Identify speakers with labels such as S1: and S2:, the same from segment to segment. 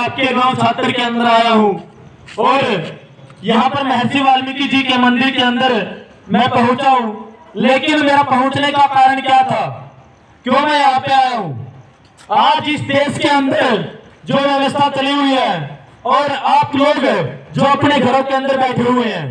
S1: आपके गांव छात्र के अंदर आया हूं और यहाँ पर महर्षि वाल्मीकि जी के मंदिर के अंदर मैं पहुंचा हूं, लेकिन मेरा पहुंचने का कारण क्या था, क्यों मैं यहाँ पे आया हूं। आज इस देश के अंदर जो व्यवस्था चली हुई है और आप लोग जो अपने घरों के अंदर बैठे हुए हैं,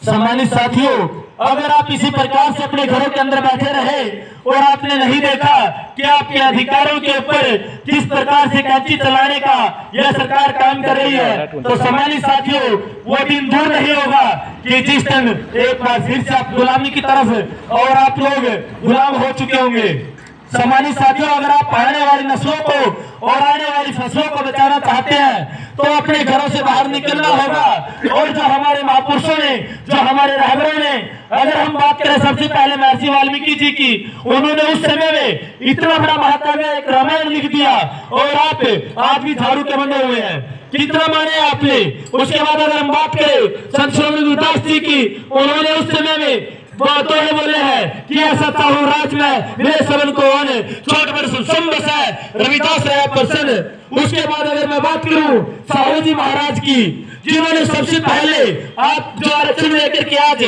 S1: सम्मानित साथियों, अगर आप इसी प्रकार से अपने घरों के अंदर बैठे रहे और आपने नहीं देखा कि आपके अधिकारों के ऊपर किस प्रकार से कैंची चलाने का यह सरकार काम कर रही है, तो सम्मानित साथियों, वो दिन दूर नहीं होगा कि जिस दिन एक बार फिर से आप गुलामी की तरफ और आप लोग गुलाम हो चुके होंगे। सम्मानित साथियों, अगर आप आने वाली नस्लों को और आने वाली फसलों को बचाना चाहते हैं तो अपने घरों से बाहर निकलना होगा। और जो हमारे महापुरुषों ने, जो हमारे रहबरों ने, अगर हम बात करें सबसे पहले महर्षि वाल्मीकि जी की, उन्होंने उस समय में इतना बड़ा महाकाव्य एक रामायण लिख दिया और आप आज भी झाड़ू के बंधे हुए हैं, कितना माने आपने। उसके बाद अगर हम बात करें संत स्वामी गुरुदास जी की, उन्होंने उस समय में तो ये बोले हैं कि ऐसा चाहूं राज में मेरे सबन को आने छोट बड़ संबस है रविदास रहा प्रसन्न। उसके बाद अगर मैं बात करूं साहू जी महाराज की, जिन्होंने सबसे पहले आप जो आरक्षण लेकर के आज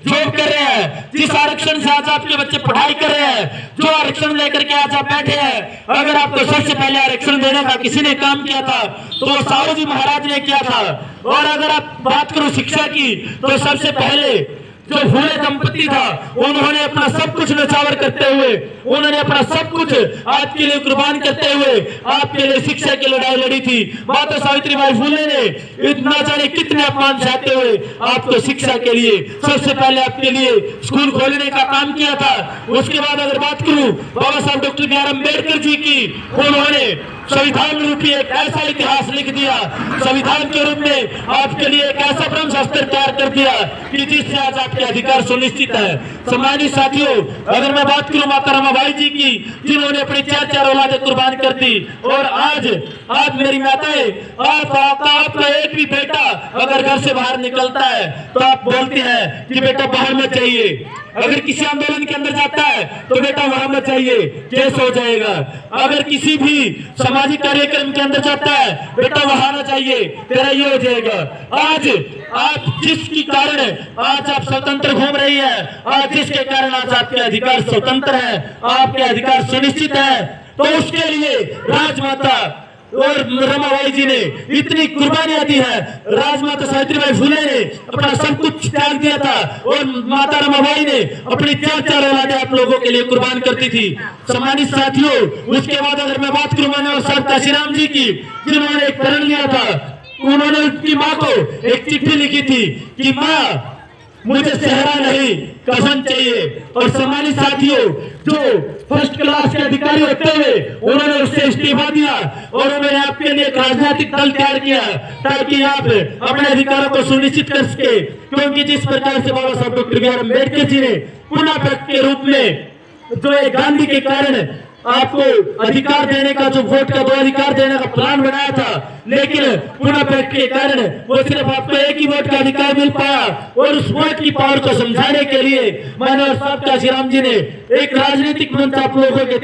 S1: जॉब कर रहे हैं, जिस आरक्षण से आज आपके बच्चे पढ़ाई कर रहे हैं, जो आरक्षण लेकर के आज आप बैठे हैं, अगर आपको सबसे पहले आरक्षण देने का किसी ने काम किया था तो साहू जी महाराज ने किया था। और अगर आप बात करो शिक्षा की, तो सबसे पहले जो फूले दंपति था, उन्होंने अपना सब कुछ न्यौछावर करते हुए, उन्होंने अपना सब कुछ आपके लिए कुर्बान करते हुए आपके लिए शिक्षा की लड़ाई लड़ी थी। माता सावित्रीबाई फुले ने इतना जाने कितने अपमान सहते हुए आपको शिक्षा के लिए सबसे पहले आपके लिए स्कूल खोलने का काम किया था। उसके बाद अगर बात करूं बाबा साहब doctor B are Ambedkar ji की, उन्होंने संविधान रूपी एक ऐसा इतिहास लिख दिया, संविधान के रूप में आपके लिए एक ऐसा ब्रह्मास्त्र तैयार कर दिया कि जिससे आज आपके अधिकार सुनिश्चित है। सम्मानित साथियों, अगर मैं बात करूं माता रमाबाई जी की, जिन्होंने अपनी 4 औलादें कुर्बान कर दी, और आज मेरी माताएं, आपका एक भी बेटा अगर घर से बाहर निकलता है तो आप बोलते हैं कि बेटा बाहर में चाहिए। अगर किसी आंदोलन के अंदर जाता है तो बेटा वहां में चाहिए, केस हो जाएगा। अगर किसी भी सामाजिक कार्यक्रम के अंदर जाता है, बेटा वहां ना चाहिए, तेरा ये हो जाएगा। आज आप जिसके कारण आज आप स्वतंत्र घूम रही है, आज जिसके कारण आज आपके अधिकार स्वतंत्र है, आपके अधिकार सुनिश्चित है, तो उसके लिए राजमाता और रमाबाई जी ने इतनी कुर्बानियां दी है। राजमाता सावित्रीबाई फुले ने अपना सब कुछ त्याग दिया था और माता रमाबाई ने अपनी 4 औलादें आप लोगों के लिए कुर्बान करती थी। सम्मानित साथियों, उसके बाद अगर मैं बात करूं मानव साहब काशीराम जी की, जिन्होंने एक प्रण लिया था, उन्होंने उनकी माँ को एक चिट्ठी लिखी थी कि माँ मुझे सेहरा नहीं कफन चाहिए। और सम्मानित साथियों, जो फर्स्ट क्लास के अधिकारी होते हुए उन्होंने उससे इस्तीफा दिया और उन्होंने आपके लिए एक राजनीतिक दल तैयार किया ताकि आप अपने अधिकारों को सुनिश्चित कर सके। क्योंकि जिस प्रकार से बाबा साहब doctor B are Ambedkar ji ने पुनः पैक्ट के रूप में जो एक गांधी के कारण आपको अधिकार देने का, जो वोट का 2 अधिकार देने का प्लान बनाया था, लेकिन पुनः पैक्ट के कारण वो सिर्फ आपको एक ही वोट का अधिकार मिल पाया। और उस वोट की पावर को समझाने के लिए मानव साहब काशीराम जी ने एक राजनीतिक मंच आप लोगों के लिए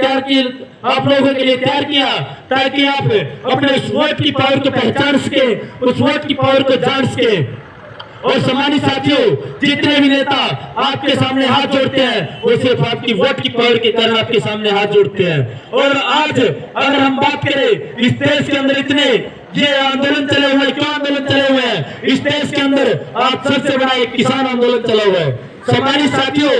S1: तैयार किया ताकि आप अपने उस वोट की पावर को पहचान सके, उस वोट की पावर को जान सके। और सम्मानित साथियों, जितने भी नेता आपके सामने हाथ जोड़ते हैं वो सिर्फ आपकी वोट की पावर के कारण आपके सामने हाथ जोड़ते हैं। और आज अगर हम बात करें इस देश के अंदर इतने ये आंदोलन चले हुए, क्यों आंदोलन चले हुए हैं? इस देश के अंदर आज सबसे बड़ा एक किसान आंदोलन चला हुआ है। सम्मानित साथियों,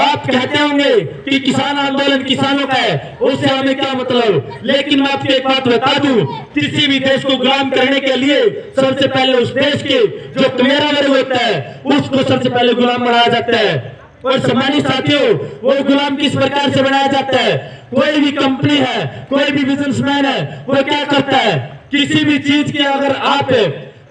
S1: आप कहते होंगे कि किसान आंदोलन किसानों का है, उससे हमें क्या मतलब, लेकिन मैं आपको एक बात बता दूं, किसी भी देश को गुलाम करने के लिए सबसे पहले उस देश के जो कमेरा वर्ग होता है उसको सबसे पहले गुलाम बनाया जाता है। और सम्मानित साथियों, वो गुलाम किस प्रकार से बनाया जाता है? कोई भी कंपनी है, कोई भी बिजनेसमैन है, वो क्या करता है, किसी भी चीज की अगर आप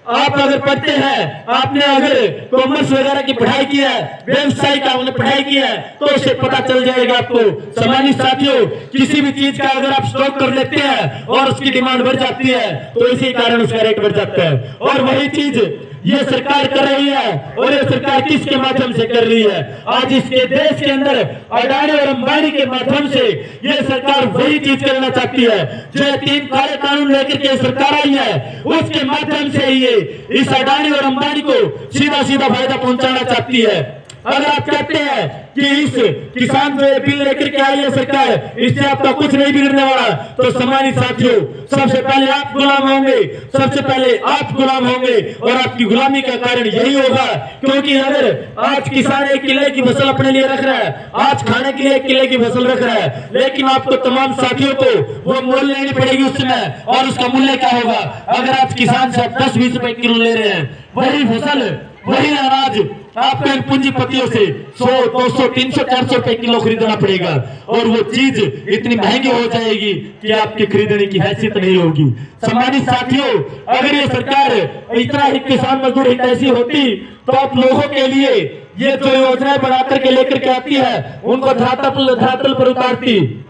S1: अगर पढ़ते हैं, आपने अगर कॉमर्स वगैरह की पढ़ाई की है, व्यवसाय का आपने पढ़ाई की है, तो उसे पता चल जाएगा आपको। सम्मानित साथियों, किसी भी चीज का अगर आप स्टॉक कर लेते हैं और उसकी डिमांड बढ़ जाती है तो इसी कारण उसका रेट बढ़ जाता है। और वही चीज ये सरकार कर रही है, और ये सरकार किसके माध्यम से कर रही है? आज इसके देश के अंदर अडानी और अंबानी के माध्यम से ये सरकार वही चीज करना चाहती है जो 3 काले कानून लेकर के सरकार आई है, उसके माध्यम से ये इस अडानी और अंबानी को सीधा सीधा फायदा पहुंचाना चाहती है। अगर आप कहते हैं कि इस किसान जो बिल लेकर के आई है सरकार, इससे आपका कुछ नहीं बिगड़ने वाला, तो सम्मानित साथियों, सबसे पहले आप गुलाम होंगे, सबसे पहले आप गुलाम होंगे, और आपकी गुलामी का कारण यही होगा। क्योंकि अगर आज किसान 1 किले की फसल अपने लिए रख रहा है, आज खाने के लिए 1 किले की फसल रख रहा है, लेकिन आपको तमाम साथियों को वो मोल लेनी पड़ेगी उस समय, और उसका मूल्य क्या होगा? अगर आज किसान से 10-20 रुपए किलो ले रहे हैं, वही फसल, वही अनाज आपको इन पूंजीपतियों से 100, 200, 300, 400 रुपए किलो खरीदना पड़ेगा, और वो चीज इतनी महंगी हो जाएगी कि आपके खरीदने की हैसियत नहीं होगी। सम्मानित साथियों, अगर ये सरकार इतना ही किसान मजदूर हित ऐसी होती तो आप लोगों के लिए ये जो योजनाएं बना करके लेकर के आती है उनको धरातल पर उतारती।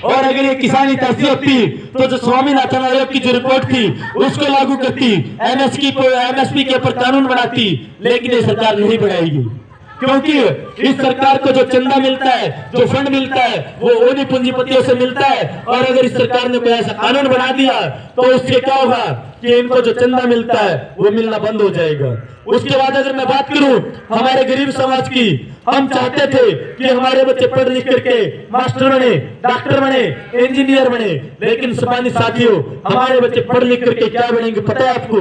S1: और अगर ये किसान हित ऐसी होती तो जो स्वामीनाथन आयोग की जो रिपोर्ट थी उसको लागू करती, एमएसपी के ऊपर कानून बनाती, लेकिन ये सरकार नहीं बनाएगी। क्योंकि इस सरकार को जो चंदा मिलता है, जो फंड मिलता है, वो उन्हीं पूंजीपतियों से मिलता है, और अगर इस सरकार ने कोई ऐसा कानून बना दिया तो उससे क्या होगा कि इनको जो चंदा मिलता है वो मिलना बंद हो जाएगा। उसके बाद अगर मैं बात करूं हमारे गरीब समाज की, हम चाहते थे कि हमारे बच्चे पढ़ लिख करके मास्टर बने, डॉक्टर बने, इंजीनियर बने, लेकिन सम्मानित साथियों, हमारे बच्चे पढ़ लिख करके क्या बनेंगे पता है आपको?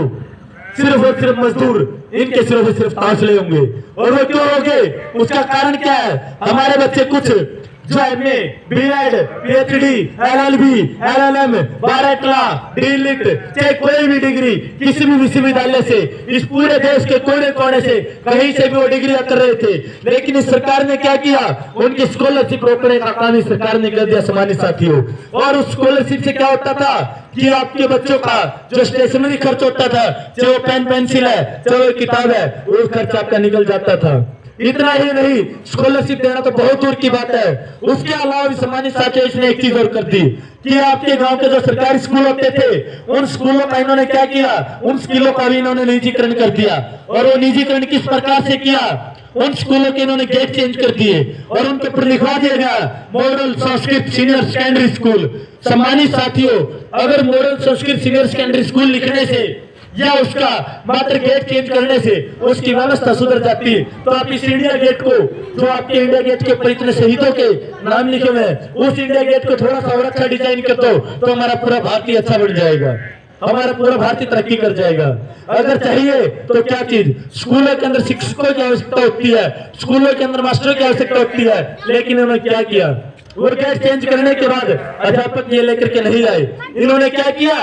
S1: सिर्फ और सिर्फ मजदूर, इनके सिर्फ और सिर्फ ताशले होंगे। और वो क्यों होंगे? उसका कारण क्या है? हमारे बच्चे कुछ जो MA, BEd, PhD, LLB, LLM, bar at law, DLitt, चाहे कोई भी डिग्री किसी भी विश्वविद्यालय से इस पूरे देश के कोने कोने से कहीं से भी वो डिग्रियां कर रहे थे, लेकिन इस सरकार ने क्या किया? उनकी स्कॉलरशिप रोकने का काम इस सरकार ने कर दिया सम्मानित साथियों। और उस स्कॉलरशिप से क्या होता था कि आपके बच्चों का जो स्टेशनरी खर्च होता था, चाहे वो पेन पेंसिल है, चाहे वो किताब है, वो खर्च आपका निकल जाता था। इतना ही नहीं, स्कॉलरशिप देना तो बहुत दूर की बात है, उसके अलावा भी सम्मानित साथियों इसने एक चीज और कर दी कि आपके गांव के जो सरकारी स्कूल होते थे उन स्कूलों का इन्होंने क्या किया? उन स्कूलों का भी इन्होंने निजीकरण कर दिया। और वो निजीकरण किस प्रकार से किया? उन स्कूलों के इन्होंने गेट चेंज कर दिए और उनके ऊपर लिखवा दिया गया model Sanskrit senior secondary school. सम्मानित साथियों, अगर model Sanskrit senior secondary school लिखने से या उसका मात्र गेट चेंज करने से उसकी व्यवस्था सुधर जाती, तो आप इस इंडिया गेट को, जो आपके इंडिया गेट के ऊपर इतने शहीदों के नाम लिखे हुए हैं, उस इंडिया गेट को थोड़ा सा और अच्छा डिजाइन कर दो तो हमारा पूरा भारतीय अच्छा बन जाएगा, हमारा पूरा भारतीय तरक्की कर जाएगा। अगर चाहिए तो क्या चीज? स्कूलों के अंदर शिक्षकों की आवश्यकता होती है, स्कूलों के अंदर मास्टरों की आवश्यकता होती है, लेकिन उन्होंने क्या किया? वो गेट चेंज करने के बाद अध्यापक ये लेकर के नहीं आए, इन्होंने क्या किया?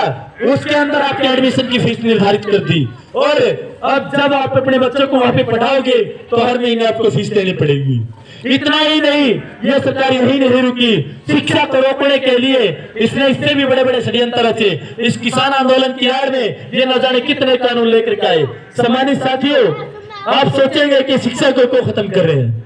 S1: उसके अंदर आपके एडमिशन की फीस निर्धारित कर दी, और अब जब आप अपने बच्चों को वहां पे पढ़ाओगे तो हर महीने आपको फीस देनी पड़ेगी। इतना ही नहीं, ये सरकार यही नहीं रुकी, शिक्षा को रोकने के लिए इसने इससे भी बड़े बड़े षड्यंत्र रचे। इस किसान आंदोलन की आड़ में ये न जाने कितने कानून लेकर के आए। सम्मानित साथियों, आप सोचेंगे कि शिक्षा को क्यों खत्म कर रहे हैं?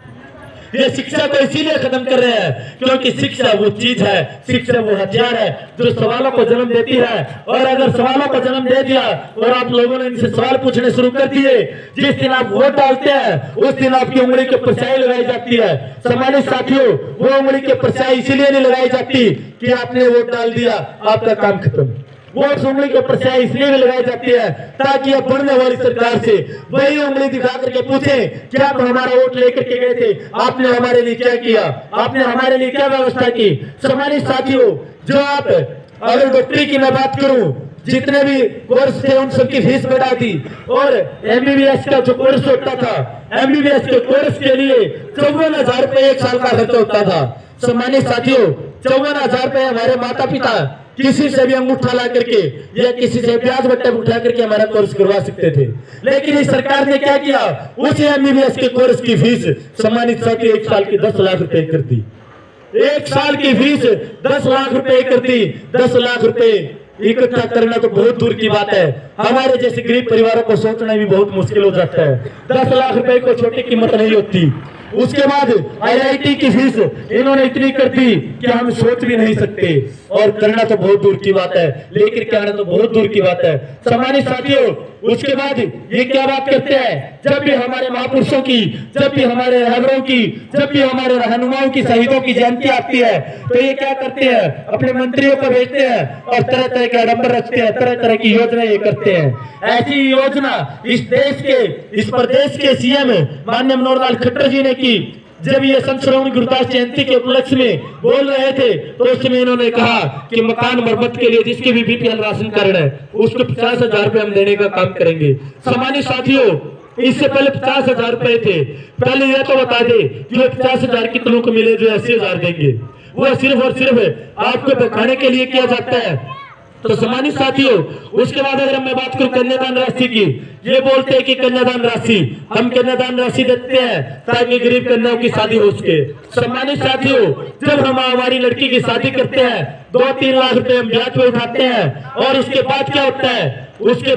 S1: ये शिक्षा को इसीलिए खत्म कर रहे हैं क्योंकि शिक्षा वो चीज है, शिक्षा वो हथियार है जो सवालों को जन्म देती है। और अगर सवालों को जन्म दे दिया और आप लोगों ने इनसे सवाल पूछने शुरू कर दिए, जिस दिन आप वोट डालते हैं उस दिन आपकी उंगली के ऊपर स्याही लगाई जाती है। सम्मानित साथियों, वो उंगली के ऊपर स्याही इसीलिए नहीं लगाई जाती कि आपने वोट डाल दिया, आपका काम खत्म। वोट उंगली के ऊपर स्याही इसलिए भी लगाई जाती है ताकि अब बढ़ने वाली सरकार से वही उंगली दिखा करके पूछे कि आप हमारा वोट लेकर के गए थे, आपने हमारे लिए क्या किया, आपने हमारे लिए क्या व्यवस्था की। सम्मानित साथियों, जो आप अगर डॉक्टरी की मैं बात करूं, जितने भी कोर्स थे उन सबकी फीस बढ़ा दी, और एमबीबीएस का जो कोर्स होता था, एमबीबीएस के कोर्स के लिए 54,000 रुपए 1 साल का खर्च होता था। सम्मानित साथियों, 54,000 रुपए हमारे माता पिता किसी से भी अंगूठा ला करके या किसी से ब्याज बट्टा उठा करके हमारा कोर्स करवा सकते थे, लेकिन इस सरकार ने क्या किया? उसी एमबीबीएस के कोर्स की फीस सम्मानित साथियों 1 साल की 10 लाख रुपए कर दी। 1 साल की फीस 10 लाख रुपए कर दी। 10 लाख रुपए इकट्ठा करना तो बहुत दूर की बात है, हमारे जैसे गरीब परिवारों को सोचना भी बहुत मुश्किल हो जाता है। 10 लाख रुपए को छोटी कीमत नहीं होती। उसके बाद IIT की फीस इन्होंने इतनी कर दी कि हम सोच भी नहीं सकते, और करना तो बहुत दूर की बात है, लेकिन कहना तो बहुत दूर की बात है। सम्मानित साथियों, उसके बाद ये क्या बात करते हैं, जब भी हमारे महापुरुषों की, जब भी हमारे रहबरों की, जब भी हमारे रहनुमाओं की, शहीदों की जयंती आती है, तो ये क्या करते हैं, अपने मंत्रियों को भेजते हैं और तरह तरह के आडंबर रचते हैं, तरह तरह की योजना ये करते हैं। ऐसी योजना इस देश के, इस प्रदेश के सीएम माननीय मनोहर लाल खट्टर जी ने की। जब ये संत श्रोमणी गुरुदास जयंती के उपलक्ष्य में बोल रहे थे, तो उस समय इन्होंने कहा कि मकान मरम्मत के लिए जिसके भी BPL राशन कार्ड है उसको 50,000 रुपए हम देने का काम करेंगे। सम्मानित साथियों, इससे पहले 50,000 रुपए थे। पहले यह तो बता दे कि वो 50,000 कितनों को मिले जो 80,000 देंगे, वो सिर्फ और सिर्फ आपको दिखाने के लिए किया जाता है। तो सम्मानित साथियों, उसके बाद अगर मैं बात करूं कन्यादान राशि की, ये बोलते हैं कि कन्यादान राशि, हम कन्यादान राशि देते हैं ताकि गरीब कन्याओं की शादी हो सके। सम्मानित साथियों, जब हम हमारी लड़की की शादी करते हैं 2-3 लाख रुपए हम ब्याज पे उठाते हैं, और उसके बाद क्या होता है, उसके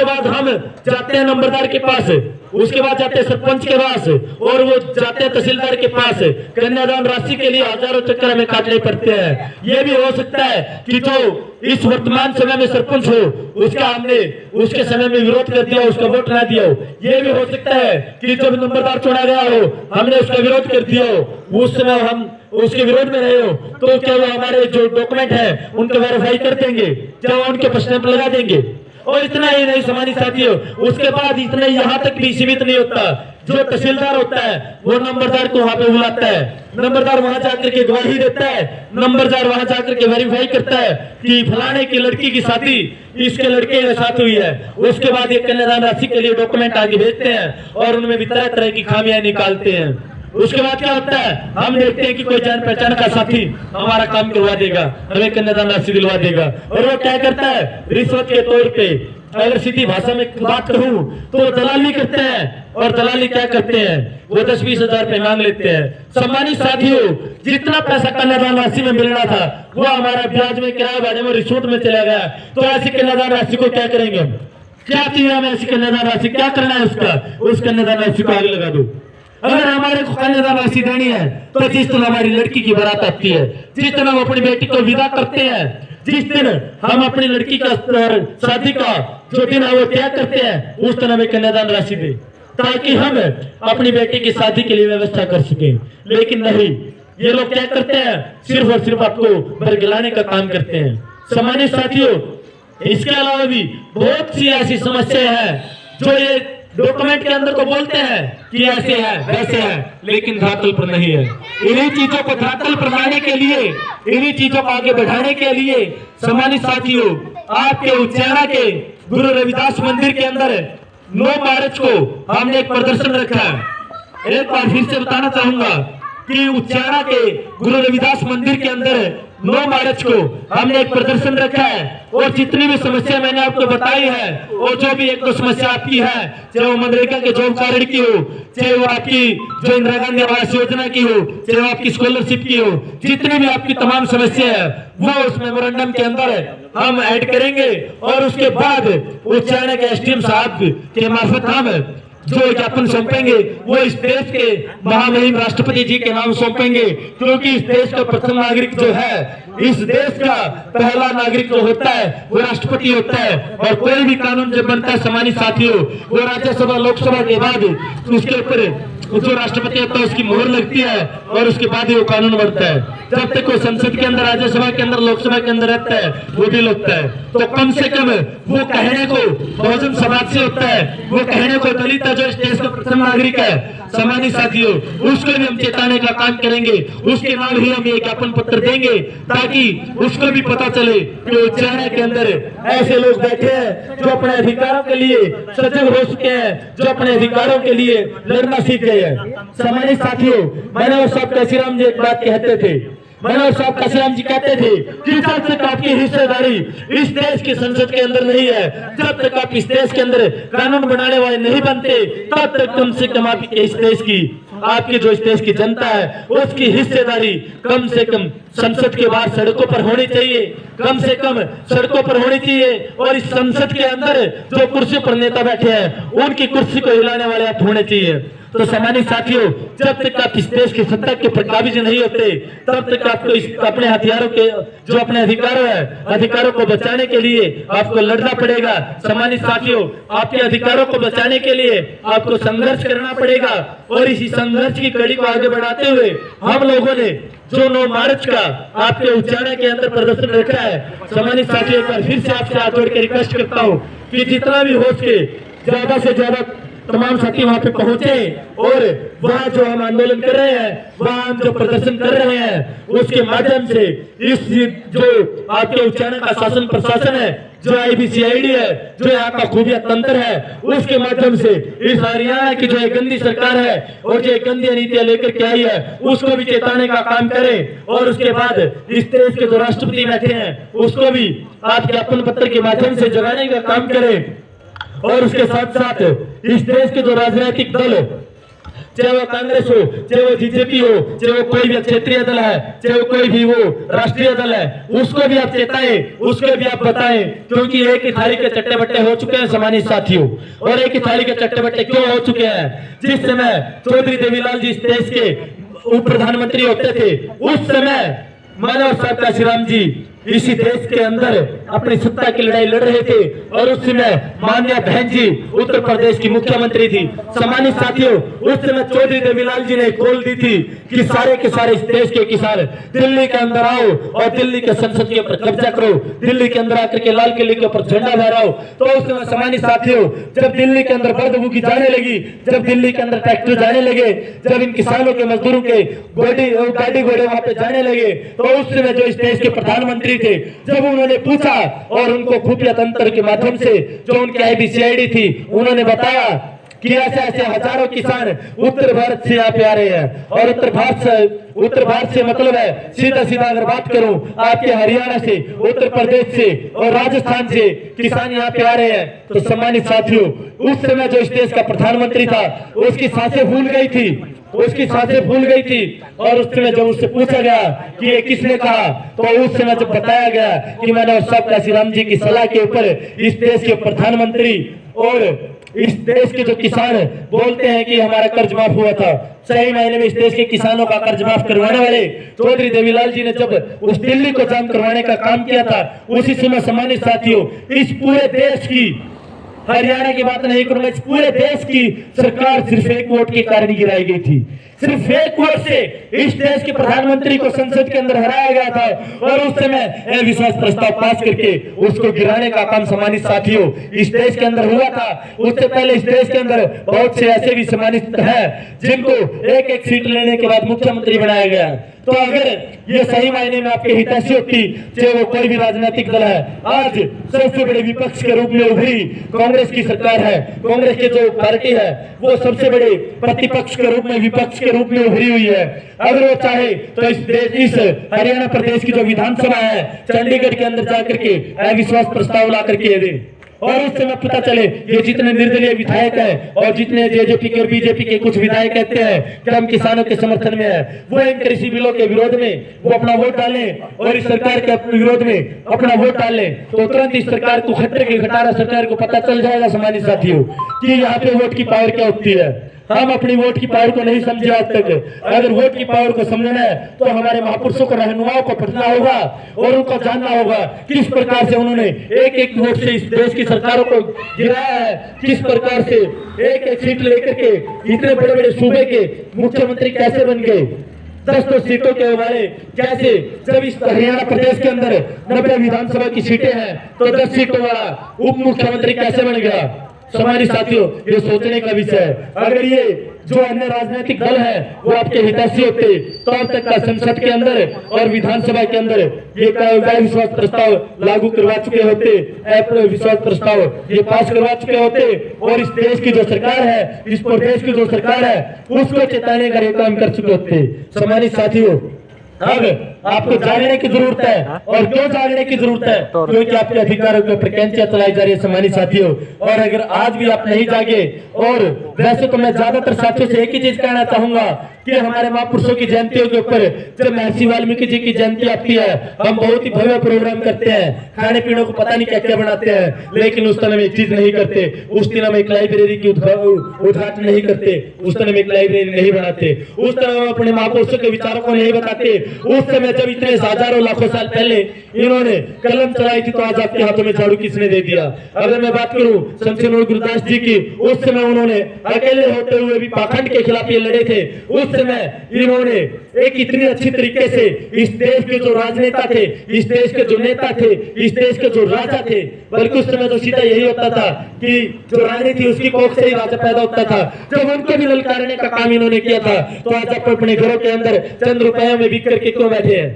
S1: बाद हम जाते हैं नंबरदार के पास, उसके बाद जाते हैं सरपंच के पास, और वो जाते हैं तहसीलदार के पास। कन्यादान राशि के लिए हजारों चक्कर हमें काटने पड़ते हैं। ये भी हो सकता है कि जो इस वर्तमान समय में सरपंच हो उसका हमने उसके समय में विरोध कर दिया, उसका वोट ना दिया हो। ये भी हो सकता है कि जब नंबरदार चुना गया हो हमने उसका विरोध कर दिया हो, उस समय हम उसके विरोध में रहे हो, तो क्या वो हमारे जो डॉक्यूमेंट है उनको वेरीफाई कर देंगे, क्या उनके प्रश्न लगा देंगे। और इतना ही नहीं सम्मानित साथियों, उसके बाद इतना यहाँ तक भी सीमित नहीं होता। जो तहसीलदार होता है वो नंबरदार को वहां पे बुलाता है, नंबरदार वहां जाकर के गवाही देता है, नंबरदार वहां जाकर के वेरीफाई करता है कि फलाने की लड़की की शादी इसके लड़के के साथ हुई है। उसके बाद ये कन्यादान राशि के लिए डॉक्यूमेंट आगे भेजते हैं और उनमें भी तरह तरह की खामियां निकालते हैं। उसके बाद क्या होता है, हम देखते हैं कि कोई जान पहचान का साथी हमारा काम करवा देगा, हमें कन्यादान राशि दिलवा देगा, और वो क्या करता है, रिश्वत के तौर पे, अगर सीधी भाषा में बात करूं तो दलाली करते हैं। और दलाली क्या करते हैं, वो 10-20 हजार रुपए मांग लेते हैं। सम्मानित साथियों, जितना पैसा कन्यादान राशि में मिलना था वो हमारा ब्याज में, किराए भाड़े में, रिश्वत में चला गया। तो ऐसी कन्यादान राशि को क्या करेंगे हम, क्या चाहिए हमें ऐसी कन्यादान राशि, क्या करना है उसका, उस कन्यादान राशि को आगे लगा दो। अगर हमारे को कन्यादान राशि देनी है तो जिस दिन हमारी लड़की की बारात आती है, जिस दिन हम अपनी बेटी को विदा करते हैं, जिस दिन हम अपनी लड़की का शादी का जो दिन है वो त्याग करते हैं, उस दिन हमें कन्यादान राशि दे ताकि हम अपनी बेटी की शादी के लिए व्यवस्था कर सके। लेकिन नहीं, ये लोग क्या करते हैं, सिर्फ और सिर्फ आपको बरगलाने का काम करते हैं। सम्मानित साथियों, इसके अलावा भी बहुत सी ऐसी समस्या है जो ये डॉक्यूमेंट के अंदर को बोलते हैं कि ऐसे है वैसे है, लेकिन धरातल पर नहीं है। इन्हीं चीजों को धरातल पर लाने के लिए, इन्हीं चीजों को आगे बढ़ाने के लिए सम्मानित साथियों, आपके उज्जैना के गुरु रविदास मंदिर के अंदर 9 मार्च को हमने एक प्रदर्शन रखा है। एक बार फिर से बताना चाहूंगा कि उज्जैना के गुरु रविदास मंदिर के अंदर 9 मार्च को हमने एक प्रदर्शन रखा है, और जितनी भी समस्या मैंने आपको बताई है, और जो भी एक दो समस्या आपकी है, चाहे वो मनरेगा के जॉब कार्ड की हो, चाहे वो आपकी जो इंदिरा गांधी आवास योजना की हो, चाहे वो आपकी स्कॉलरशिप की हो, जितनी भी आपकी तमाम समस्या है वो उस मेमोरेंडम के अंदर हम ऐड करेंगे। और उसके बाद उज्जैन के SDM साहब के मार्फत हम जो ज्ञापन सौंपेंगे वो इस देश के महामहिम राष्ट्रपति जी के नाम सौंपेंगे, क्योंकि इस देश का प्रथम नागरिक जो है, इस देश का पहला नागरिक जो होता है वो राष्ट्रपति होता है। और कोई भी कानून जब बनता है सम्मानित साथियों, वो राज्यसभा लोकसभा के बाद उसके ऊपर जो राष्ट्रपति होता है उसकी मोहर लगती है, और उसके बाद ही वो कानून बनता है। जब तक वो संसद के अंदर, राज्यसभा के अंदर, लोकसभा के अंदर रहता है वो बिल होता है, तो कम से कम वो कहने को बहुजन समाज से होता है, वो कहने को दलित जो इस देश का प्रथम नागरिक है, सम्मानित साथियों, उसको भी हम चेताने का काम करेंगे। उसके नाम ही हम ये ज्ञापन पत्र देंगे ताकि उसको भी पता चले कि उज्जैन के अंदर ऐसे लोग बैठे हैं जो अपने अधिकारों के लिए सजग हो चुके हैं, जो अपने अधिकारों के लिए लड़ना सीख गए हैं। सम्मानित साथियों, मनोहर साहब काशीराम जी एक बात कहते थे, मनोहर साहब काशीराम जी कहते थे कि जब तक आपकी हिस्सेदारी इस देश की संसद के अंदर नहीं है, जब तक आप इस देश के अंदर कानून बनाने वाले नहीं बनते, तब तक कम से कम आपकी इस देश की, आपकी जो इस देश की जनता है उसकी हिस्सेदारी कम से कम संसद के बाहर सड़कों पर होनी चाहिए, कम से कम सड़कों पर होनी चाहिए। और इस संसद के अंदर जो कुर्सी पर नेता बैठे हैं उनकी कुर्सी को हिलाने वाले आप होने चाहिए। तो सम्मानित साथियों, जब तक आप इस देश की सत्ता के काबिज नहीं होते तब तक आपको अपने हथियारों के जो अपने अधिकारों को बचाने के लिए आपको लड़ना पड़ेगा। सम्मानित साथियों, आपके अधिकारों को बचाने के लिए आपको संघर्ष करना पड़ेगा और इसी संघर्ष की कड़ी को आगे बढ़ाते हुए हम लोगों ने जो 9 मार्च का आपके उच्चारण के अंदर प्रदर्शन रखा है, सम्मानित साथियों, एक बार फिर से आपसे हाथ जोड़ के रिक्वेस्ट करता हूं कि जितना भी हो सके ज्यादा से ज्यादा तमाम साथी वहां पे पहुंचे और वहां जो हम आंदोलन कर रहे हैं, वहां हम जो प्रदर्शन कर रहे हैं, उसके माध्यम से इस जो आपके उच्चारण का शासन प्रशासन है, जो IBCID है, जो यहाँ का खुफिया तंत्र है, उसके माध्यम से इस हरियाणा की जो गंदी सरकार है और जो गंदी नीतियां लेकर के आई है उसको भी चेताने का काम करें और उसके बाद इस देश के जो राष्ट्रपति बैठे हैं उसको भी आप ज्ञापन पत्र के माध्यम से जगाने का काम करें। और उसके साथ साथ इस देश के जो राजनीतिक दल, चाहे वो कांग्रेस हो, चाहे वो BJP हो, चाहे वो कोई भी क्षेत्रीय दल है, चाहे वो कोई भी वो राष्ट्रीय दल है, उसको भी आप चेताएं, उसको भी आप बताएं, क्योंकि एक ही थाली के चट्टे बट्टे हो चुके हैं सम्मानित साथियों। और एक ही थाली के चट्टे बट्टे क्यों हो चुके हैं? जिस समय चौधरी देवीलाल जी इस देश के उप प्रधानमंत्री होते थे, उस समय मानव साहब काशीराम जी इसी देश के अंदर अपनी सत्ता की लड़ाई लड़ रहे थे और उस समय माननीय बहन जी उत्तर प्रदेश की मुख्यमंत्री थी। सम्मानित साथियों, उस समय चौधरी देवीलाल जी ने खोल दी थी कि सारे के सारे इस देश के किसान दिल्ली के अंदर आओ और दिल्ली के संसद के ऊपर कब्जा करो, दिल्ली के अंदर आकर के लाल किले के ऊपर झंडा लहराओ। तो उस समय सम्मानित साथियों, जब दिल्ली के अंदर बर्दबूकी जाने लगी, जब दिल्ली के अंदर ट्रैक्टर जाने लगे, जब इन किसानों के मजदूरों के गाड़ी घोड़े वहां पे जाने लगे, तो उस समय जो इस देश के प्रधानमंत्री थे, जब उन्होंने पूछा और उनको खुफिया तंत्र के माध्यम से जो उनकी IBCID थी, उन्होंने बताया कि ऐसे ऐसे हजारों किसान उत्तर भारत से यहाँ पे आ रहे हैं और उत्तर भारत से मतलब है सीधा सीधा अगर बात करूं आपके हरियाणा से, उत्तर प्रदेश से और राजस्थान से किसान यहाँ पे आ रहे हैं। तो सम्मानित साथियों, उस समय जो इस देश का प्रधानमंत्री था उसकी सांसें फूल गई थी, और उस समय जब उससे पूछा गया कि ये किसने कहा, तो उस समय जब बताया गया कि मानव साहब काशीराम जी की सलाह के ऊपर इस देश के प्रधानमंत्री और इस देश के जो किसान बोलते हैं कि हमारा कर्ज माफ हुआ था, सही मायने में इस देश के किसानों का कर्ज माफ करवाने वाले चौधरी देवीलाल जी ने जब उस दिल्ली को जाम करवाने का काम किया था, उसी समय सम्मानित साथियों, इस पूरे देश की, हरियाणा की बात नहीं करूंगा, इस पूरे देश की सरकार सिर्फ एक वोट के कारण गिराई गई थी। सिर्फ एक वोट से इस देश के प्रधानमंत्री को संसद के अंदर हराया गया था और उस समय अविश्वास प्रस्ताव पास करके उसको गिराने का काम सम्मानित साथियों इस देश के अंदर हुआ था। उससे पहले इस देश के अंदर बहुत से ऐसे भी सम्मानित हैं जिनको एक एक सीट लेने के बाद मुख्यमंत्री बनाया गया। तो अगर ये सही मायने में आपके हितैषी होती, चाहे वो कोई भी राजनीतिक दल है, आज सबसे बड़े विपक्ष के रूप में उभरी कांग्रेस की सरकार है, कांग्रेस की जो पार्टी है वो सबसे बड़े प्रतिपक्ष के रूप में, विपक्ष के रूप में उभरी हुई है। अगर वो चाहे तो इस हरियाणा प्रदेश की जो विधानसभा है, चंडीगढ़ के अंदर जाकर के अविश्वास प्रस्ताव ला करके दे और उस समय पता चले ये जितने निर्दलीय विधायक हैं और जितने JJP के और BJP के कुछ विधायक कहते हैं कि हम किसानों के समर्थन में है, वो इन कृषि बिलों के विरोध में वो अपना वोट डालें और इस सरकार के विरोध में अपना वोट डालें, तो तुरंत इस सरकार को खतरे की घटारा सरकार को पता चल जाएगा सम्मानित साथियों कि यहाँ पे वोट की पावर क्या होती है। हम अपनी वोट की पावर को नहीं समझे आज तक। अगर वोट की पावर को समझना है तो हमारे महापुरुषों को, रहनुमाओं को पढ़ना होगा और उनको जानना होगा किस प्रकार से उन्होंने एक एक वोट से इस देश की सरकारों को गिराया है, किस प्रकार से एक एक सीट लेकर के इतने बड़े बड़े सूबे के मुख्यमंत्री कैसे बन गए, 10 सीटों के वाले कैसे, जब इस हरियाणा प्रदेश के अंदर 90 विधानसभा की सीटें हैं तो 10 सीटों वाला उप मुख्यमंत्री कैसे बन गया। सम्मानित साथियों, ये सोचने का विषय है। अगर ये जो अन्य राजनीतिक दल है वो आपके हितैषी होते तो अब तक का संसद के अंदर और विधानसभा के अंदर ये अविश्वास प्रस्ताव लागू करवा चुके होते, अविश्वास प्रस्ताव ये पास करवा चुके होते और इस देश की जो सरकार है, इस प्रदेश की जो सरकार है उसको चेताने का ये काम कर चुके होते। सम्मानित साथियों, अब आपको जागने की जरूरत है। और क्यों जागने की जरूरत है? क्योंकि आपके अधिकारों के ऊपर कैंचियां चलाई जा रही है सम्मानित साथियों। और अगर आज भी आप नहीं जागे, और वैसे तो मैं ज्यादातर साथियों से एक ही चीज कहना चाहूंगा कि हमारे महापुरुषों की जयंतियों के ऊपर जब महर्षि वाल्मीकि जी की जयंती आती है, हम बहुत ही भव्य प्रोग्राम करते हैं, खाने पीने को पता नहीं क्या क्या बनाते हैं, लेकिन उस दिन हम एक चीज नहीं करते। उस दिन हम एक लाइब्रेरी की उद्घाटन नहीं करते, उस दिन हम एक लाइब्रेरी नहीं बनाते, उस दिन हम अपने महापुरुषों के विचारों को नहीं बताते। उस समय जब इतने हजारों लाखों साल पहले इन्होंने कलम चलाई थी, तो आज आपके हाथों में झाड़ू किसने दे दिया? अगर मैं बात करूं शमशेर गुरदास जी की, उस समय उन्होंने अकेले होते हुए भी पाखंड के खिलाफ ये लड़े थे। उस समय इन्होंने एक इतनी अच्छी तरीके से इस देश के जो राजनेता थे, इस देश के जो नेता थे, इस देश के जो राजा थे, बल्कि उस समय तो सीधा यही होता था कि जो रानी थी उसकी कोख से ही राजा पैदा होता था, जब उनको भी ललकारने का काम इन्होंने किया था। तो आज आप अपने घरों के अंदर चंद रुपयों में बिक करके क्यों बैठे हैं?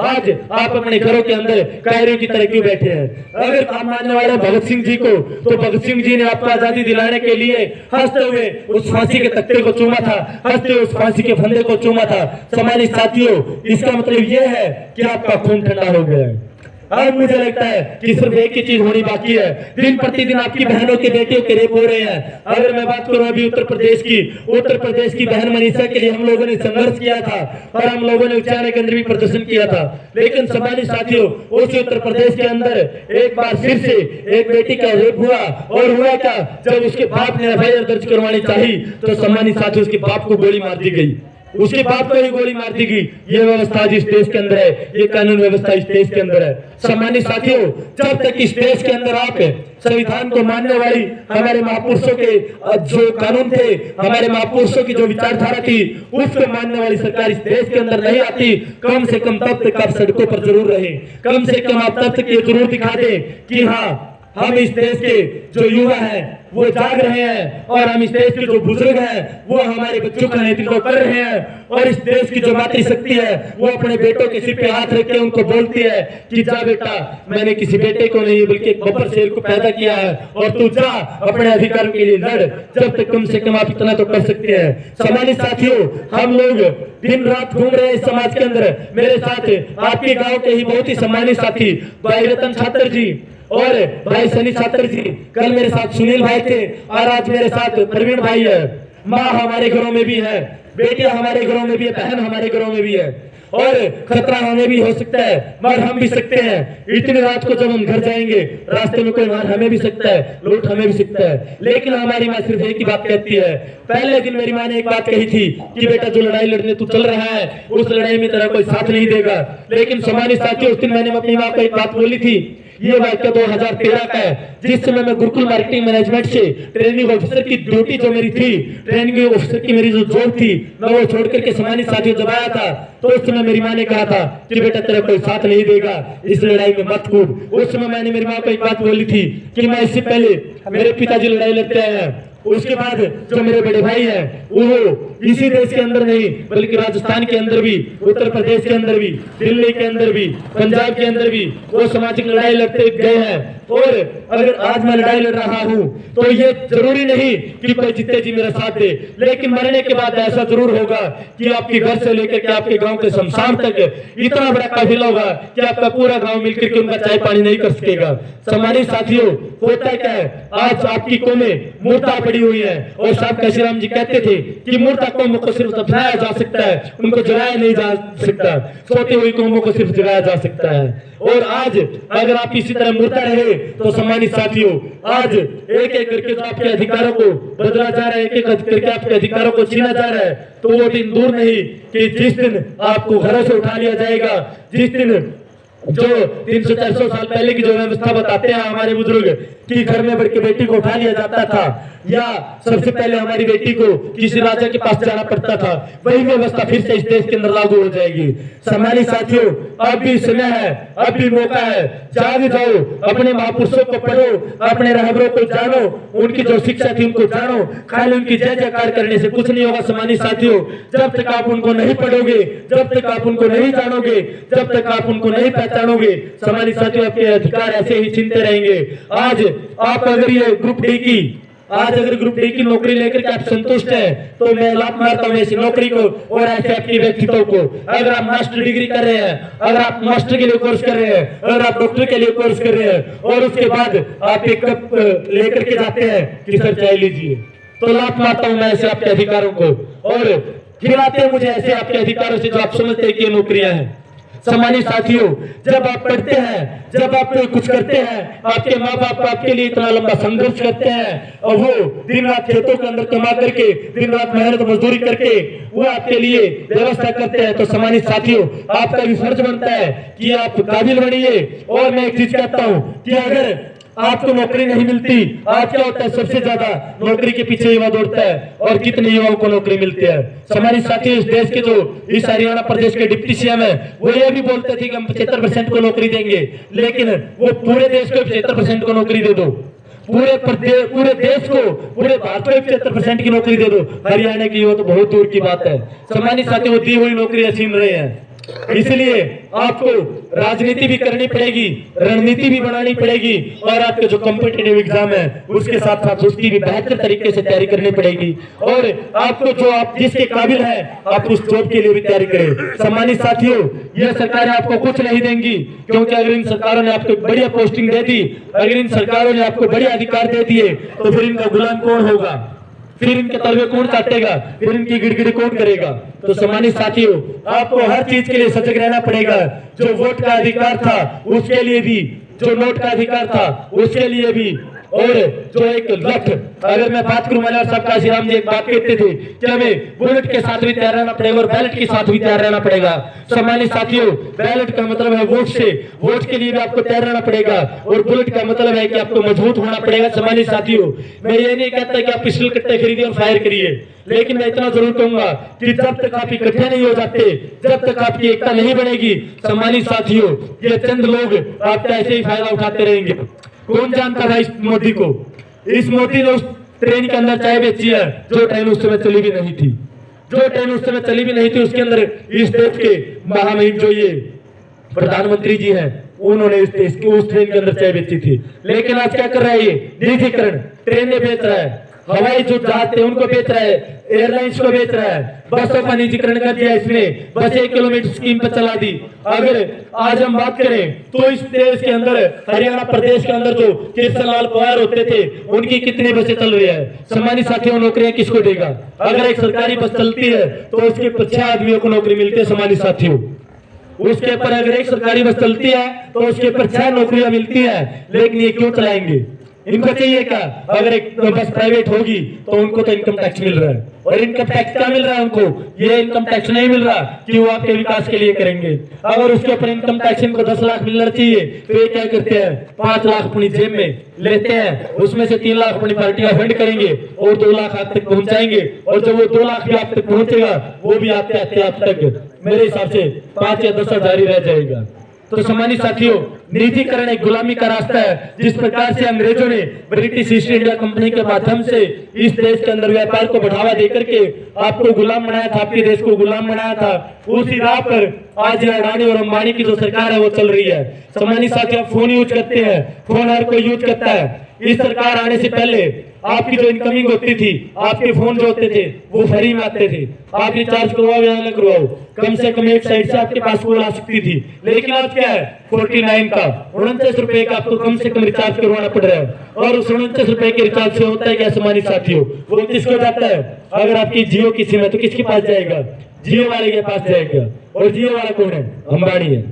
S1: आज आप अपने घरों के अंदर कायरों की तरह क्यों बैठे हैं? अगर आप मानने वाले भगत सिंह जी को, तो भगत सिंह जी ने आपको आजादी दिलाने के लिए हंसते हुए उस फांसी के तख्ते को चूमा था, हंसते हुए उस फांसी के फंदे को चूमा था। सम्मानित साथियों, इसका मतलब यह है कि आपका खून ठंडा हो गया है। अब मुझे लगता है कि सिर्फ एक ही चीज होनी बाकी है। दिन प्रतिदिन आपकी बहनों के बेटियों के रेप हो रहे हैं। अगर मैं बात करूं अभी उत्तर प्रदेश की बहन मनीषा के लिए हम लोगों ने संघर्ष किया था, और हम लोगों ने उच्च न्यायालय के अंदर भी प्रदर्शन किया था। लेकिन सम्मानित साथियों, उस उत्तर प्रदेश के अंदर एक बार फिर से एक बेटी का रेप हुआ, और हुआ क्या? जब उसके बाप ने एफआईआर दर्ज करवानी चाहिए, तो सम्मानित साथियों उसके बाप को गोली मार दी गई, उसके बाप को ही गोली मार दी गई। ये व्यवस्था आज इस देश के अंदर है, ये कानून व्यवस्था इस देश के अंदर है। सम्मानित साथियों, जब तक इस देश के अंदर आप संविधान को मानने वाली हमारे महापुरुषों के जो कानून थे, हमारे महापुरुषों की जो विचारधारा थी, उसको मानने वाली सरकार इस देश के अंदर नहीं आती, कम से कम तब तक आप सड़कों पर जरूर रहे। कम से कम आप तब तक ये जरूर दिखा दें कि हाँ, हम इस देश के जो युवा हैं वो जाग रहे हैं, और हम इस देश के जो बुजुर्ग हैं वो हमारे बच्चों का नेतृत्व कर रहे हैं, और इस देश की जो मातृशक्ति है वो अपने बेटों के सिर पे हाथ रख के उनको बोलती है कि जा बेटा, मैंने किसी बेटे को नहीं बल्कि एक बब्बर शेर को पैदा किया है, और तू जा अपने अधिकारों के लिए लड़। जब तक कम से कम आप इतना तो कर सकते हैं। सम्मानित साथियों, हम लोग दिन रात घूम रहे हैं इस समाज के अंदर। मेरे साथ आपके गाँव के ही बहुत ही सम्मानित साथी भाई रतन छात्र जी और भाई सनी छात्र जी, कल मेरे साथ सुनील भाई थे, और आज मेरे साथ प्रवीण भाई है। माँ हमारे घरों में भी है, बेटियां हमारे घरों में भी है, बहन हमारे घरों में भी है, और खतरा हमें भी हो सकता है, मर हम भी सकते हैं। इतनी रात को जब हम घर जाएंगे, रास्ते में कोई मार हमें भी सकता है, लूट हमें भी सकता है। लेकिन हमारी माँ सिर्फ एक ही बात कहती है। पहले दिन मेरी माँ ने एक बात कही थी कि बेटा, जो लड़ाई लड़ने तू चल रहा है, उस लड़ाई में तेरा कोई साथ नहीं देगा। लेकिन सम्मानित साथियों, उस दिन मैंने अपनी माँ को एक बात बोली थी। ये वाक्य 2013 का है, जिस समय मैं गुरुकुल मार्केटिंग मैनेजमेंट से ट्रेनिंग ऑफिसर की ड्यूटी जो मेरी थी, ट्रेनिंग ऑफिसर की मेरी जो जॉब थी, मैं वो छोड़ करके सम्मानित साथियों जब आया था, तो उस समय मेरी माँ ने कहा था कि बेटा, तेरा कोई साथ नहीं देगा, इस लड़ाई में मत कूद। उस समय मैंने मेरी माँ को एक बात बोली थी कि मैं इससे पहले मेरे पिताजी लड़ाई लड़ते आए हैं, उसके बाद जो मेरे बड़े भाई हैं वो इसी देश के अंदर नहीं बल्कि राजस्थान के अंदर भी, उत्तर प्रदेश के अंदर भी, दिल्ली के अंदर भी, पंजाब के अंदर भी वो सामाजिक लड़ाई लड़ते गए हैं। और अगर आज मैं लड़ाई लड़ रहा हूं तो ये जरूरी नहीं कि कोई जितने जी मेरा साथ दे, लेकिन मरने के बाद ऐसा जरूर होगा कि आपके घर से लेकर के आपके गांव के शमशान तक इतना बड़ा काफिला होगा कि आपका पूरा गांव मिलकर के उनका चाय पानी नहीं कर सकेगा। सम्मानित साथियों, होता क्या है, आज आपकी कौमें मूर्ता पड़ी हुई है, और साहब काशीराम जी कहते थे कि मूर्ता कौमों को सिर्फ दफनाया जा सकता है, उनको जलाया नहीं जा सकता, सोती हुई कौमों को सिर्फ जगाया जा सकता है। और आज अगर आप इसी तरह मुर्दा रहे तो सम्मानित साथियों, आज एक एक करके जो आपके अधिकारों को बदला जा रहा है, एक एक करके आपके अधिकारों को छीना जा रहा है, तो वो दिन दूर नहीं कि जिस दिन आपको घरों से उठा लिया जाएगा, जिस दिन जो 300-400 साल पहले की जो व्यवस्था बताते हैं हमारे बुजुर्ग कि घर में बढ़ के बेटी को उठा लिया जाता था, या सबसे पहले हमारी बेटी को किसी राजा के पास जाना पड़ता था, वही व्यवस्था फिर से इस देश के अंदर लागू हो जाएगी। सम्मानित साथियों, अब भी समय है, अब भी मौका है, जाग जाओ, अपने महापुरुषों को पढ़ो, अपने रहबरों को जानो, उनकी जो शिक्षा थी उनको जानो। खाली उनकी जय जयकार करने से कुछ नहीं होगा। सम्मानित साथियों, जब तक आप उनको नहीं पढ़ोगे, जब तक आप उनको नहीं जानोगे, जब तक आप उनको नहीं पहचानोगे, सम्मानित साथियों, आपके अधिकार ऐसे ही छीनते रहेंगे। आज आप अगर ये ग्रुप डी की आज अगर ग्रुप डी की नौकरी लेकर के आप संतुष्ट है तो मैं लात मारता हूँ ऐसी नौकरी को और ऐसे आपके व्यक्तित्व को। अगर आप मास्टर डिग्री कर रहे हैं, अगर आप मास्टर के लिए कोर्स कर रहे हैं, अगर आप डॉक्टर के लिए कोर्स कर रहे हैं और उसके बाद आप एक कप लेकर के जाते हैं कि सर चाय लीजिए, तो लात मारता हूँ मैं ऐसे आपके अधिकारों को और खिलाते हैं मुझे ऐसे आपके अधिकारों से जो आप समझते हैं कि नौकरियां हैं। सम्मानित साथियों, जब आप पढ़ते हैं, जब आप कुछ करते हैं, आपके माँ बाप आपके लिए इतना लंबा संघर्ष करते हैं और वो दिन रात खेतों के अंदर कमा करके, दिन रात मेहनत मजदूरी करके वो आपके लिए व्यवस्था करते हैं, तो सम्मानित साथियों आपका भी फर्ज बनता है कि आप काबिल बनिए। और मैं एक चीज कहता हूँ कि अगर आपको नौकरी नहीं मिलती, आज क्या होता है, सबसे ज्यादा नौकरी के पीछे युवा दौड़ता है और कितने युवाओं को नौकरी मिलती है। हमारे साथियों, इस देश के जो इस हरियाणा प्रदेश के डिप्टी सीएम है वो ये भी बोलते थे कि हम 75% को नौकरी देंगे, लेकिन वो पूरे देश को 75% को नौकरी दे दो, पूरे देश को, पूरे भारत को 75% की नौकरी दे दो, हरियाणा की युवा तो बहुत दूर की बात है। सम्मानित साथियों, दी हुई नौकरी छीन रहे हैं, इसलिए आपको राजनीति भी करनी पड़ेगी, रणनीति भी बनानी पड़ेगी और आपके जो कॉम्पिटिटिव एग्जाम है उसके साथ साथ उसकी भी बेहतर तरीके से तैयारी करनी पड़ेगी और आपको जो आप जिसके काबिल है आप उस जॉब के लिए भी तैयारी करें। सम्मानित साथियों, यह सरकारें आपको कुछ नहीं देंगी, क्योंकि अगर इन सरकारों ने आपको बढ़िया पोस्टिंग दे दी, अगर इन सरकारों ने आपको बढ़िया अधिकार दे दिए तो फिर इनका गुलाम कौन होगा, फिर इनके तलवे कौन काटेगा, फिर इनकी गिड़गिड़ी कौन करेगा। तो सम्मानित साथियों, आपको हर चीज के लिए सजग रहना पड़ेगा। जो वोट का अधिकार था उसके लिए भी, जो नोट का अधिकार था उसके लिए भी, और जो एक लठ, अगर मैं बात करूं, मल्हार साहब काशीराम जी एक बात कहते थे कि हमें बुलेट के साथ भी तैयार रहना पड़ेगा और बैलेट के साथ भी तैयार रहना पड़ेगा। सम्मानित साथियों, बैलेट का मतलब है वोट से, वोट के लिए भी आपको तैयार रहना पड़ेगा और बुलेट का मतलब है कि आपको मजबूत होना पड़ेगा। सम्मानित साथियों, मैं ये नहीं कहता कि आप पिस्टल कट्टे खरीदिए और फायर करिए, लेकिन मैं इतना जरूर कहूंगा कि जब तक आप इकट्ठे नहीं हो जाते, जब तक आपकी एकता नहीं बनेगी, सम्मानित साथियों, ये चंद लोग आपका ऐसे ही फायदा उठाते रहेंगे। कौन जानता था इस मोदी को? इस मोदी ने उस ट्रेन के अंदर चाय बेची है जो ट्रेन उस समय चली भी नहीं थी, जो ट्रेन उस समय चली भी नहीं थी, उसके अंदर इस देश के महामहिम जो ये प्रधानमंत्री जी हैं उन्होंने इस देश की उस ट्रेन के अंदर चाय बेची थी। लेकिन आज क्या कर रहा है, ये निजीकरण, ट्रेनें बेच रहा है, हवाई जो जहाज थे उनको बेच रहा है, एयरलाइंस को बेच रहा है, बसों का निजीकरण कर दिया इसने, बस 1 किलोमीटर स्कीम पर चला दी। अगर आज हम बात करें तो इस देश के अंदर, हरियाणा प्रदेश के अंदर जो किरसनलाल पवार होते थे उनकी कितनी बसें चल रही है। सम्मानित साथियों, नौकरियां किसको देगा? अगर एक सरकारी बस चलती है तो उसके 6 आदमियों को नौकरी मिलती है। सम्मानित साथियों, उसके ऊपर अगर एक सरकारी बस चलती है तो उसके ऊपर 6 नौकरियां मिलती है, लेकिन ये क्यों चलाएंगे? इनको चाहिए क्या? अगर एक बस प्राइवेट होगी तो उनको तो इनकम टैक्स मिल रहा है, और इनकम टैक्स क्या मिल रहा है उनको? ये इनकम टैक्स नहीं मिल रहा कि वो आपके विकास के लिए करेंगे। अगर उसके ऊपर इनकम टैक्स इनको 10 लाख मिलना चाहिए तो ये क्या करते हैं, 5 लाख अपनी जेब में लेते हैं, उसमें से 3 लाख अपनी पार्टी का फंड करेंगे और 2 लाख आप तक पहुंचाएंगे, और जब वो 2 लाख भी आप तक पहुंचेगा वो भी आते आते आप तक मेरे हिसाब से 5 या 10 हजार ही रह जाएगा। तो सम्मानित साथियों, निजीकरण एक गुलामी का रास्ता है। जिस प्रकार से अंग्रेजों ने ब्रिटिश ईस्ट इंडिया कंपनी के माध्यम से इस देश के अंदर व्यापार को बढ़ावा देकर के आपको गुलाम बनाया था, आपके देश को गुलाम बनाया था, उसी राह पर आज अडानी और अंबानी की जो सरकार है वो चल रही है। सम्मानित साथियों, आप फोन यूज करते हैं, फोन हर कोई यूज करता है। इस सरकार आने से पहले आपकी जो इनकमिंग होती थी, आपके फोन जो होते थे वो फ्री में आते थे, आप रिचार्ज करवाओ या ना करवाओ, कम से कम एक साइड से आपके पास कॉल आ सकती थी। लेकिन आज क्या है, 49 का 49 रुपए का आपको कम से कम रिचार्ज करवाना पड़ रहा है, और उस 49 रुपए के रिचार्ज से होता है क्या? सम्मानित साथियों, वो किसको जाता है? अगर आपकी जियो की सिम है तो किसके पास जाएगा? जियो वाले के पास जाएगा, और जियो वाला कौन है? अंबानी है।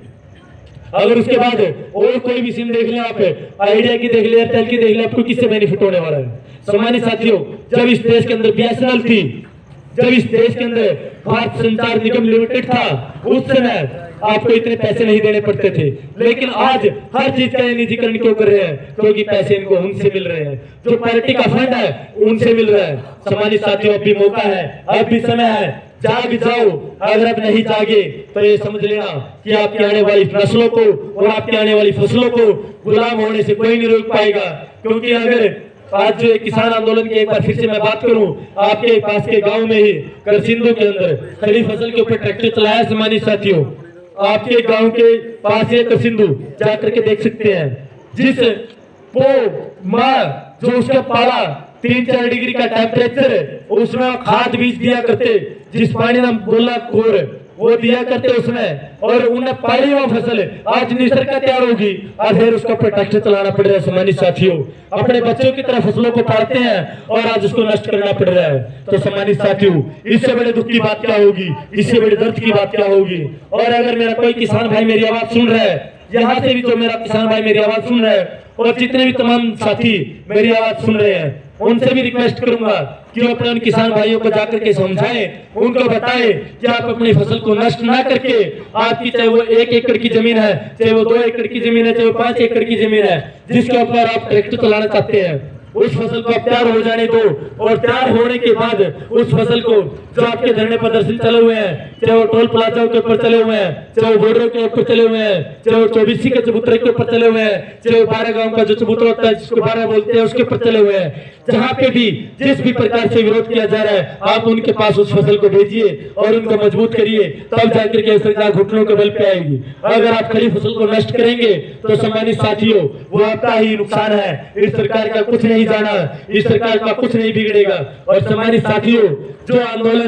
S1: अगर उसके बाद और कोई भी सिम देख ले, आप आइडिया की देख ले, एयरटेल की देख ले, आपको किससे बेनिफिट होने वाला है? सम्मानित साथियों, जब इस देश के अंदर बीएसएनएल थी, जब इस देश के अंदर भारत संचार निगम लिमिटेड था, उस समय आपको इतने पैसे नहीं देने पड़ते थे। लेकिन आज हर चीज का निजीकरण क्यों कर रहे हैं? क्योंकि पैसे इनको उनसे मिल रहे हैं, जो पार्टी का फंड है उनसे मिल रहा है। सम्मानित साथियों, अब भी मौका है, अब भी समय है, जाग जाओ। अगर अब नहीं जागे तो ये समझ लेना कि आपकी आने वाली नस्लों को और आपकी आने वाली फसलों को गुलाम होने से कोई नहीं रोक पाएगा। क्योंकि अगर आज जो किसान आंदोलन की एक बार फिर से मैं बात करूं, आपके पास के गांव में ही करसिंधु के अंदर खड़ी फसल के ऊपर ट्रैक्टर चलाया। सम्मानित साथियों, आपके गांव के पास ये करसिंधु जाकर के देख सकते हैं, जिस वो माँ जो उसका पाला 3-4 डिग्री का टेम्परेचर, उसमें खाद बीज दिया करते, जिस पानी में बोला कोर वो दिया करते उसमें, और उन्हें पाली हुआ फसल आज निसर का तैयार होगी और फिर उसका प्रोटेक्शन चलाना पड़ रहा है। सम्मानित साथियों, अपने बच्चों की तरह फसलों को पालते हैं और आज उसको नष्ट करना पड़ रहा है। तो सम्मानित साथियों, इससे बड़े दुख की बात क्या होगी, इससे बड़े दर्द की बात क्या होगी। और अगर मेरा कोई किसान भाई मेरी आवाज सुन रहा है, यहाँ से भी जो मेरा किसान भाई मेरी आवाज सुन रहा है, और जितने भी तमाम साथी मेरी आवाज सुन रहे हैं, उनसे भी रिक्वेस्ट करूंगा कि वो अपने उन किसान भाइयों को जाकर के समझाएं, उनको बताएं कि आप अपनी फसल को नष्ट ना करके, आपकी चाहे वो 1 एकड़ की जमीन है, चाहे वो 2 एकड़ की जमीन है, चाहे वो 5 एकड़ की जमीन है, जिसके ऊपर आप ट्रैक्टर चलाना चाहते हैं, उस फसल को आप तैयार हो जाने दो। और तैयार होने के बाद उस फसल को, जो आपके धरने प्रदर्शन चले हुए हैं, चाहे वो टोल प्लाजा के ऊपर चले हुए हैं, चाहे वो बॉर्डर के ऊपर चले हुए हैं, चाहे वो 24 के चबूतरे के ऊपर चले हुए हैं, चाहे वो 12 गांव का जो चबूतरा होता है जिसको 12 बोलते हैं उसके ऊपर चले हुए हैं, जहाँ पे भी जिस भी प्रकार से विरोध किया जा रहा है, आप उनके पास उस फसल को भेजिए और उनको मजबूत करिए, तब जाकर के सरकार घुटनों के बल पे आएगी। अगर आप खड़ी फसल को नष्ट करेंगे तो सम्मानित साथियों, वो आपका ही नुकसान है, इस सरकार का कुछ नहीं जाना, इस सरकार का कुछ नहीं बिगड़ेगा। और सम्मानित साथियों, जो आंदोलन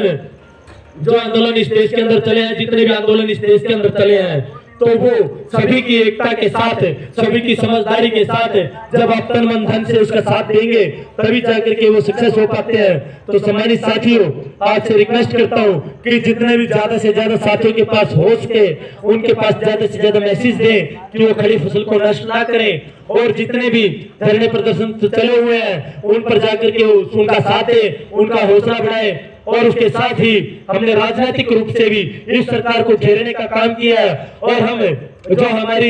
S1: इस देश के अंदर चले हैं, जितने भी आंदोलन इस देश के अंदर चले हैं, तो वो सभी की एकता के साथ, सभी की समझदारी के साथ, जब आप तन मन धन से उसका साथ देंगे तभी जाकर के वो सक्सेस हो पाते हैं। तो सम्मानित साथियों, आज से रिक्वेस्ट करता हूं कि जितने भी ज्यादा से ज्यादा साथियों के पास हो सके, उनके पास ज्यादा से ज्यादा मैसेज दें कि वो खड़ी फसल को नष्ट ना करें, और जितने भी धरने प्रदर्शन चले हुए हैं उन पर जाकर के उनका साथ दे, उनका हौसला बढ़ाए। और उसके साथ ही हमने राजनीतिक रूप से भी इस सरकार को घेरने का काम किया है, और हम जो हमारी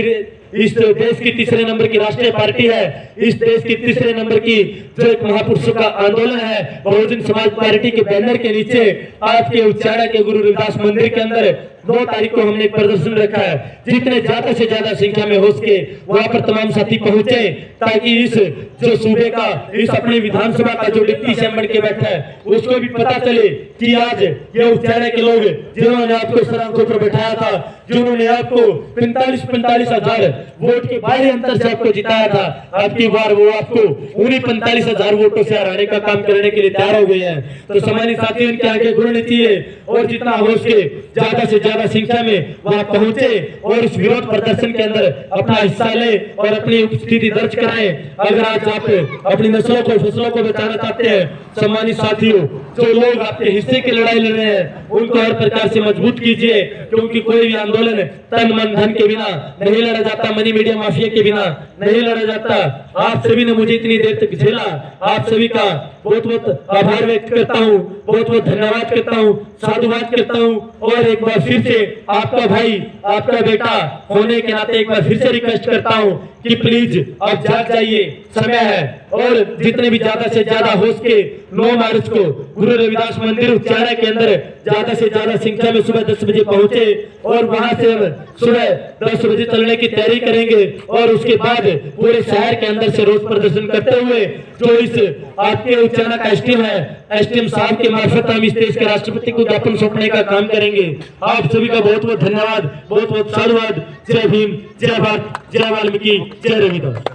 S1: इस देश की 3रे नंबर की राष्ट्रीय पार्टी है, इस देश की 3रे नंबर की जो एक महापुरुषों का आंदोलन है, बहुजन समाज पार्टी के बैनर के नीचे आपके उच्चाड़ा के गुरु रविदास मंदिर के अंदर 2 तारीख को हमने एक प्रदर्शन रखा है। जितने ज्यादा से ज्यादा संख्या में हो सके वहां पर तमाम साथी पहुंचे, ताकि इस जो सूबे का, इस अपनी विधानसभा का जो डिप्टी सीएम बन के बैठा है, उसको भी पता चले कि आज ये उच्चाड़ा के लोग जिन्होंने आपको सर आंखों पर बैठाया था, जिन्होंने आपको 45 हजार वोट के भारी अंतर से आपको जिताया था, आपकी बार वो आपको उन्हीं 45 हजार वोटों से हराने का काम करने के लिए तैयार हो गए हैं। तो सम्मानित साथियों, इनके आगे गुणनी चाहिए, और जितना हो सके ज्यादा से ज्यादा संख्या में वहां पहुंचे और इस विरोध प्रदर्शन के अंदर अपना हिस्सा ले और अपनी उपस्थिति दर्ज कराएं। अगर आज आप अपनी नस्लों को, फसलों को बचाना चाहते हैं, सम्मानित साथियों, जो लोग आपके हिस्से की लड़ाई लड़ रहे हैं उनको हर प्रकार से मजबूत कीजिए, क्योंकि कोई भी आंदोलन तन मन धन के बिना नहीं लड़ा जाता, मनी मीडिया माफिया के बिना नहीं लड़ा जाता। आप सभी ने मुझे इतनी देर तक झेला, आप सभी का बहुत बहुत आभार व्यक्त करता हूँ, बहुत बहुत धन्यवाद करता हूँ, साधुवाद करता हूँ। और एक बार फिर से आपका भाई, आपका बेटा होने के नाते एक बार फिर से रिक्वेस्ट करता हूँ कि प्लीज आप जाग जाइए, समय है। और जितने भी ज्यादा से ज्यादा हो सके 9 मार्च को गुरु रविदास मंदिर उच्चाड़ा के अंदर ज्यादा से ज्यादा संख्या में सुबह 10 बजे पहुंचे, और वहां से हम सुबह 10 बजे चलने की तैयारी करेंगे। और उसके बाद पूरे शहर के अंदर से रोज प्रदर्शन करते हुए जो इस आपके उच्चाड़ा का एसडीएम है, एसडीएम साहब के मार्फत हम इस देश के राष्ट्रपति को ज्ञापन सौंपने का काम करेंगे। आप सभी का बहुत बहुत धन्यवाद, बहुत बहुत साधुवाद। जय भीम, जय भारत, जय वाल्मीकि, जय रविदास।